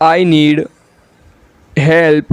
I need help